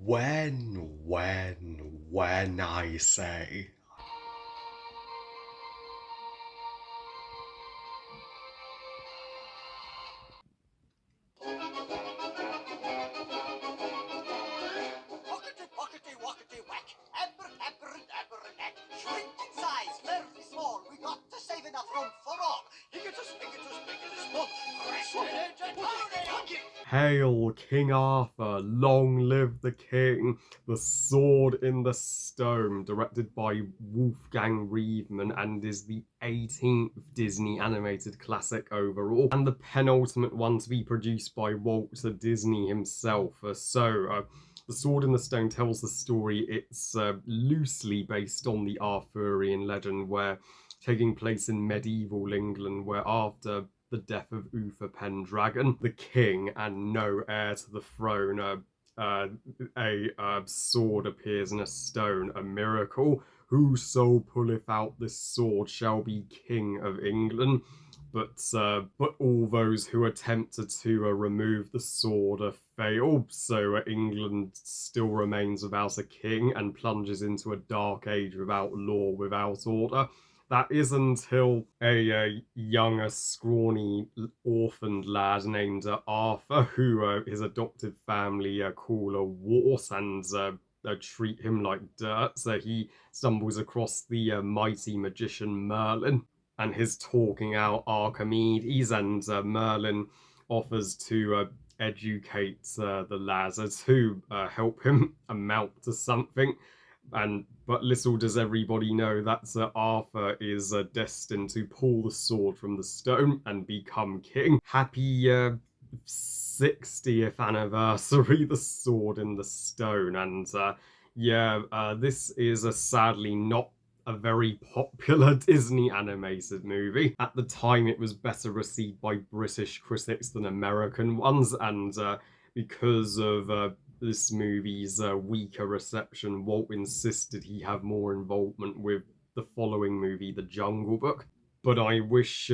When I say. Pockety, pockety, wockety, whack. Abra-dabba-dabba-dack. Shrink in size, very small. We got to save enough room for all. Higgitus, piggitus, piggitus, boom. Crash-a-dinch and pound-a-dunk. Hail King Arthur, long live the king. The Sword in the Stone, directed by Wolfgang Reedman, and is the 18th Disney animated classic overall, and the penultimate one to be produced by Walter Disney himself. The Sword in the Stone tells the story. It's loosely based on the Arthurian legend, where taking place in medieval England, where after the death of Uther Pendragon, the king and no heir to the throne, a sword appears in a stone, a miracle. Whoso pulleth out this sword shall be king of England. But all those who attempted to remove the sword fail, so England still remains without a king and plunges into a dark age without law, without order. That is until a younger, scrawny, orphaned lad named Arthur, who his adopted family call a Wart and treat him like dirt. So he stumbles across the mighty magician Merlin and his talking out Archimedes, and Merlin offers to educate the lad to help him amount to something. But little does everybody know that Arthur is destined to pull the sword from the stone and become king. Happy 60th anniversary, The Sword in the Stone. And this is sadly not a very popular Disney animated movie. At the time, it was better received by British critics than American ones, and because of this movie's weaker reception, Walt insisted he have more involvement with the following movie, The Jungle Book. But I wish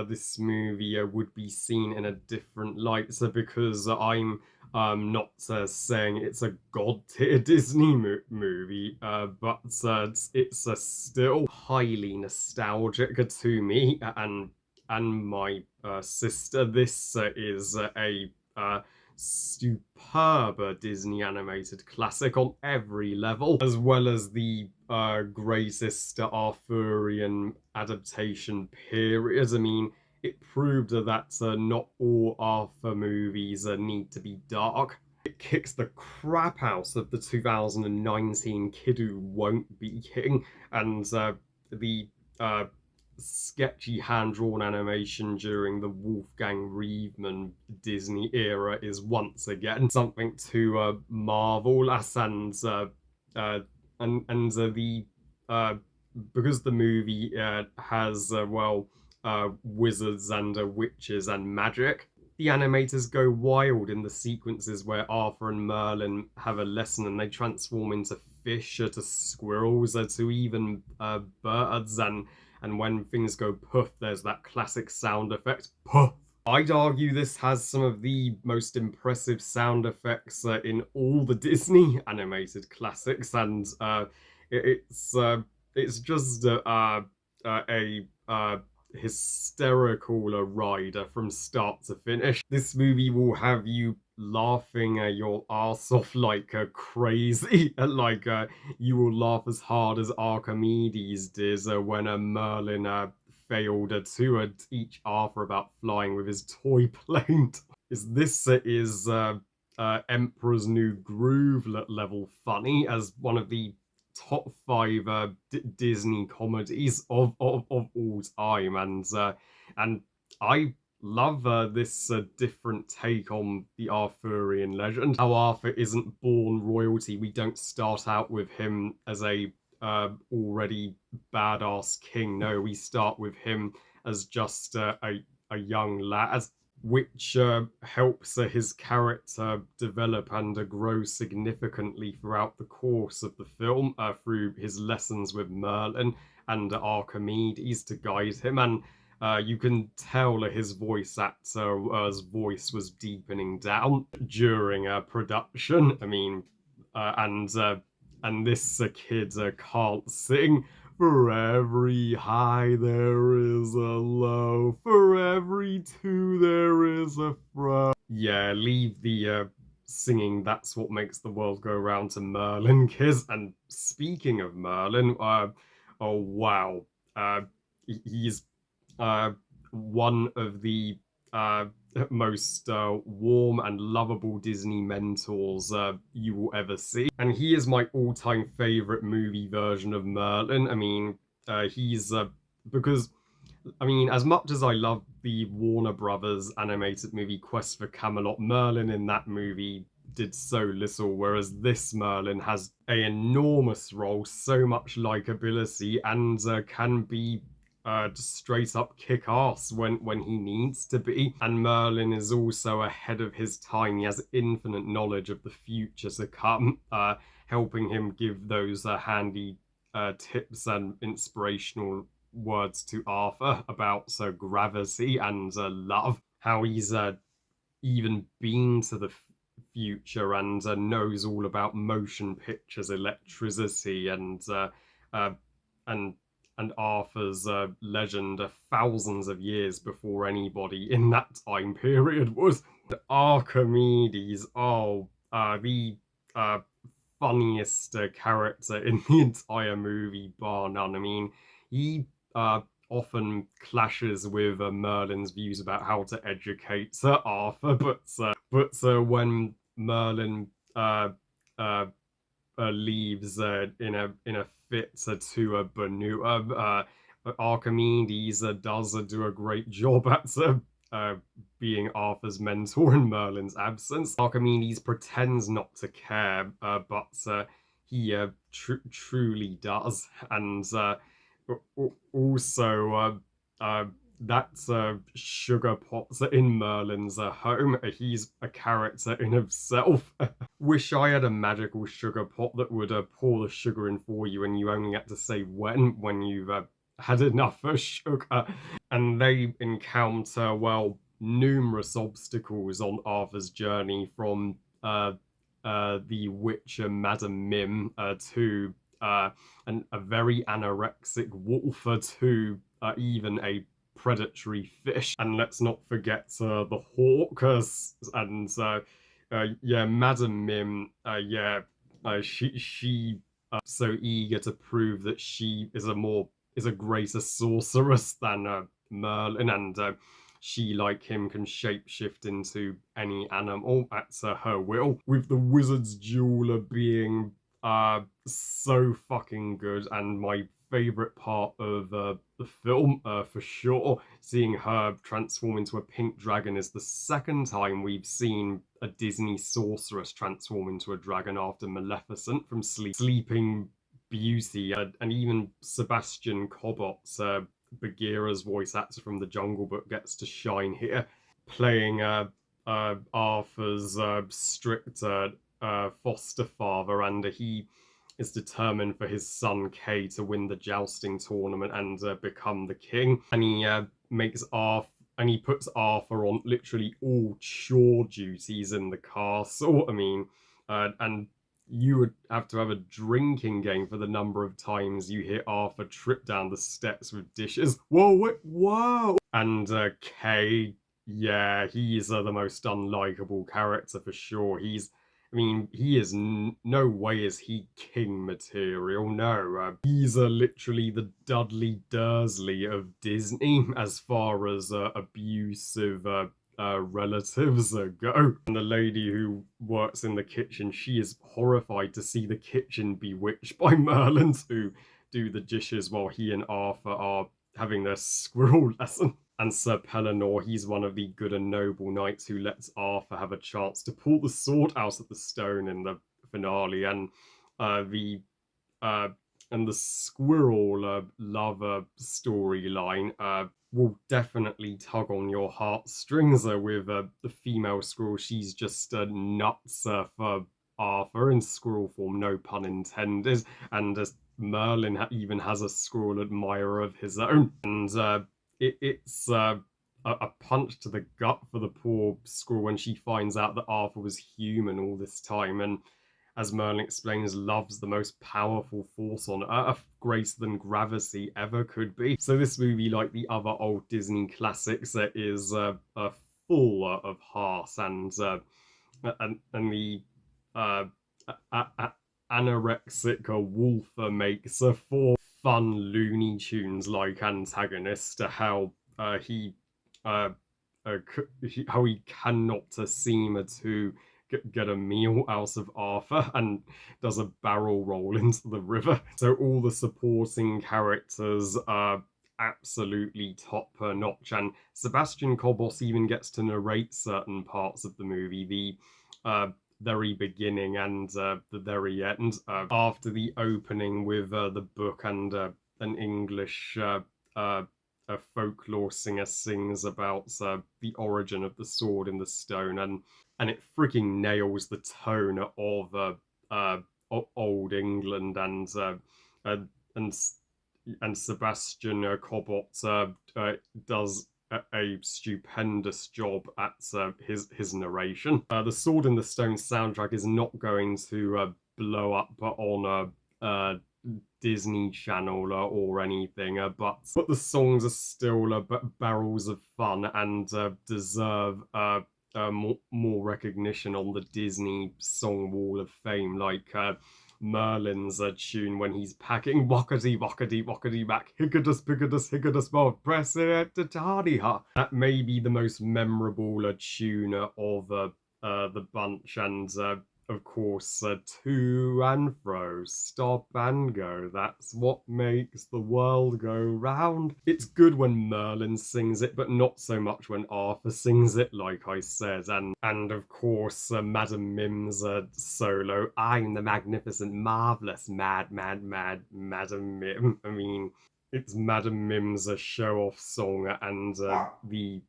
this movie would be seen in a different light, so because I'm not saying it's a god tier Disney movie, but it's still highly nostalgic to me and my sister. This is a superb Disney animated classic on every level, as well as the greatest Arthurian adaptation period. I mean, it proved that not all Arthur movies need to be dark. It kicks the crap out of the 2019 Kid Who Won't Be King, and the sketchy hand-drawn animation during the Wolfgang Reedman Disney era is once again something to marvel at, the because the movie has wizards and witches and magic. The animators go wild in the sequences where Arthur and Merlin have a lesson and they transform into fish, to squirrels, to even birds, and when things go poof, there's that classic sound effect, poof. I'd argue this has some of the most impressive sound effects in all the Disney animated classics, and it's just a hysterical ride from start to finish. This movie will have you laughing your ass off like crazy. You will laugh as hard as Archimedes did when Merlin failed to teach Arthur about flying with his toy plane. This is Emperor's New Groove level funny, as one of the top five Disney comedies of all time, and I love this different take on the Arthurian legend. How Arthur isn't born royalty. We don't start out with him as a already badass king. No, we start with him as just a young lad, which helps his character develop and grow significantly throughout the course of the film through his lessons with Merlin and Archimedes to guide him. And you can tell his voice actor's voice was deepening down during production. I mean, and this kid can't sing. For every high there is a low. For every two there is a fro. Yeah, leave the singing. That's what makes the world go round to Merlin, kids. And speaking of Merlin, oh wow, uh, he's uh, one of the uh, most warm and lovable Disney mentors you will ever see. And he is my all time favorite movie version of Merlin. I mean, he's because I mean, as much as I love the Warner Brothers animated movie Quest for Camelot, Merlin in that movie did so little, whereas this Merlin has an enormous role, so much likability, and can be just straight up kick ass when he needs to be. And Merlin is also ahead of his time. He has infinite knowledge of the future to come, helping him give those handy tips and inspirational words to Arthur about gravity and love. How he's even been to the future and knows all about motion pictures, electricity, uh, and Arthur's legend thousands of years before anybody in that time period was. Archimedes, oh, the uh, funniest character in the entire movie, bar none. I mean, he often clashes with Merlin's views about how to educate Arthur, but when Merlin uh, uh, leaves in a fit to Benua. Archimedes does do a great job at being Arthur's mentor in Merlin's absence. Archimedes pretends not to care, but he truly does, and also that's Sugar Pots in Merlin's home. He's a character in himself. Wish I had a magical sugar pot that would pour the sugar in for you, and you only had to say when you've had enough sugar. And they encounter, well, numerous obstacles on Arthur's journey, from the witch Madam Mim to a very anorexic wolf to even a predatory fish. And let's not forget the hawk and yeah, Madam Mim. Yeah, she so eager to prove that she is a greater sorceress than Merlin, and she, like him, can shapeshift into any animal at her will. With the wizard's jeweler being so fucking good, and my favorite part of the film, for sure. Seeing her transform into a pink dragon is the second time we've seen a Disney sorceress transform into a dragon after Maleficent from Sleeping Beauty, and even Sebastian Cobot's Bagheera's voice actor from The Jungle Book gets to shine here, playing Arthur's strict foster father, and he is determined for his son Kay to win the jousting tournament and become the king. And he makes Arthur and he puts Arthur on literally all chore duties in the castle. I mean, and you would have to have a drinking game for the number of times you hear Arthur trip down the steps with dishes. Whoa, wait, whoa! And Kay, yeah, he's the most unlikable character for sure. I mean, he is no way is he king material. No, he's literally the Dudley Dursley of Disney as far as abusive relatives go. And the lady who works in the kitchen, she is horrified to see the kitchen bewitched by Merlin to do the dishes while he and Arthur are having their squirrel lesson. And Sir Pellinor, he's one of the good and noble knights who lets Arthur have a chance to pull the sword out of the stone in the finale. And the uh, and the squirrel lover storyline will definitely tug on your heartstrings with the female squirrel. She's just nuts for Arthur in squirrel form, no pun intended. And Merlin even has a squirrel admirer of his own. And it's a punch to the gut for the poor squirrel when she finds out that Arthur was human all this time. And as Merlin explains, love's the most powerful force on Earth, greater than gravity ever could be. So this movie, like the other old Disney classics, is full of heart and the uh, anorexic wolf makes for fun Looney Tunes like antagonist to how he uh, how he cannot seem to get a meal out of Arthur and does a barrel roll into the river. So all the supporting characters are absolutely top notch, and Sebastian Kobos even gets to narrate certain parts of the movie. The very beginning and the very end, after the opening with the book and an English a folklore singer sings about the origin of the sword in the stone, and it freaking nails the tone of uh, old England, uh, and and Sebastian Cobot does a stupendous job at his narration. The Sword in the Stone soundtrack is not going to blow up on a Disney Channel or anything, but the songs are still barrels of fun and deserve more recognition on the Disney Song Wall of Fame, like Merlin's tune when he's packing wockety wockety wockety back, hickatus pickatus hickatus bob, press it to tardy ha. That may be the most memorable tune of the bunch, and of course, to and fro, stop and go. That's what makes the world go round. It's good when Merlin sings it, but not so much when Arthur sings it, like I said. And of course, Madam Mim's solo. I'm the magnificent, marvelous, mad Madam Mim. I mean, it's Madam Mim's show-off song, and the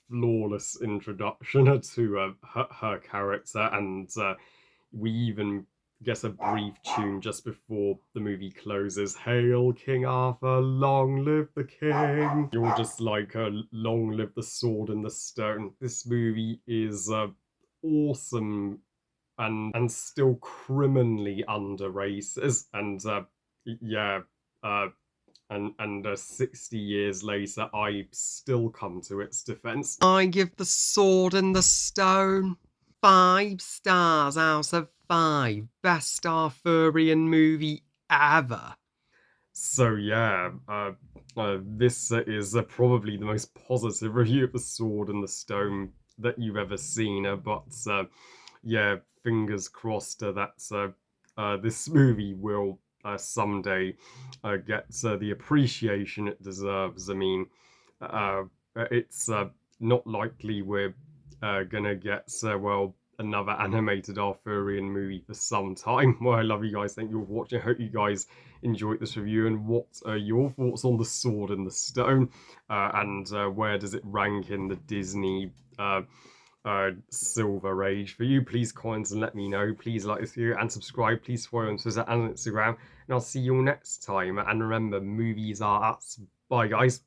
flawless introduction to her character, and we even get a brief tune just before the movie closes. Hail King Arthur, long live the king. You're just like, long live the sword and the stone. This movie is awesome and still criminally underrated. And yeah, uh, and 60 years later, I still come to its defense. I give The Sword and the Stone 5 stars out of 5. Best Arthurian movie ever. So yeah, this is probably the most positive review of The Sword and the Stone that you've ever seen. But yeah, fingers crossed that this movie will someday get the appreciation it deserves. I mean, uh, it's not likely we're gonna get well another animated Arthurian movie for some time. Well, I love you guys. Thank you for watching. I hope you guys enjoyed this review. And what are your thoughts on The Sword and the Stone? And where does it rank in the Disney Silver Age for you? Please comment and let me know. Please like this video and subscribe. Please follow on Twitter and Instagram. And I'll see you all next time. And remember, movies are us. Bye, guys.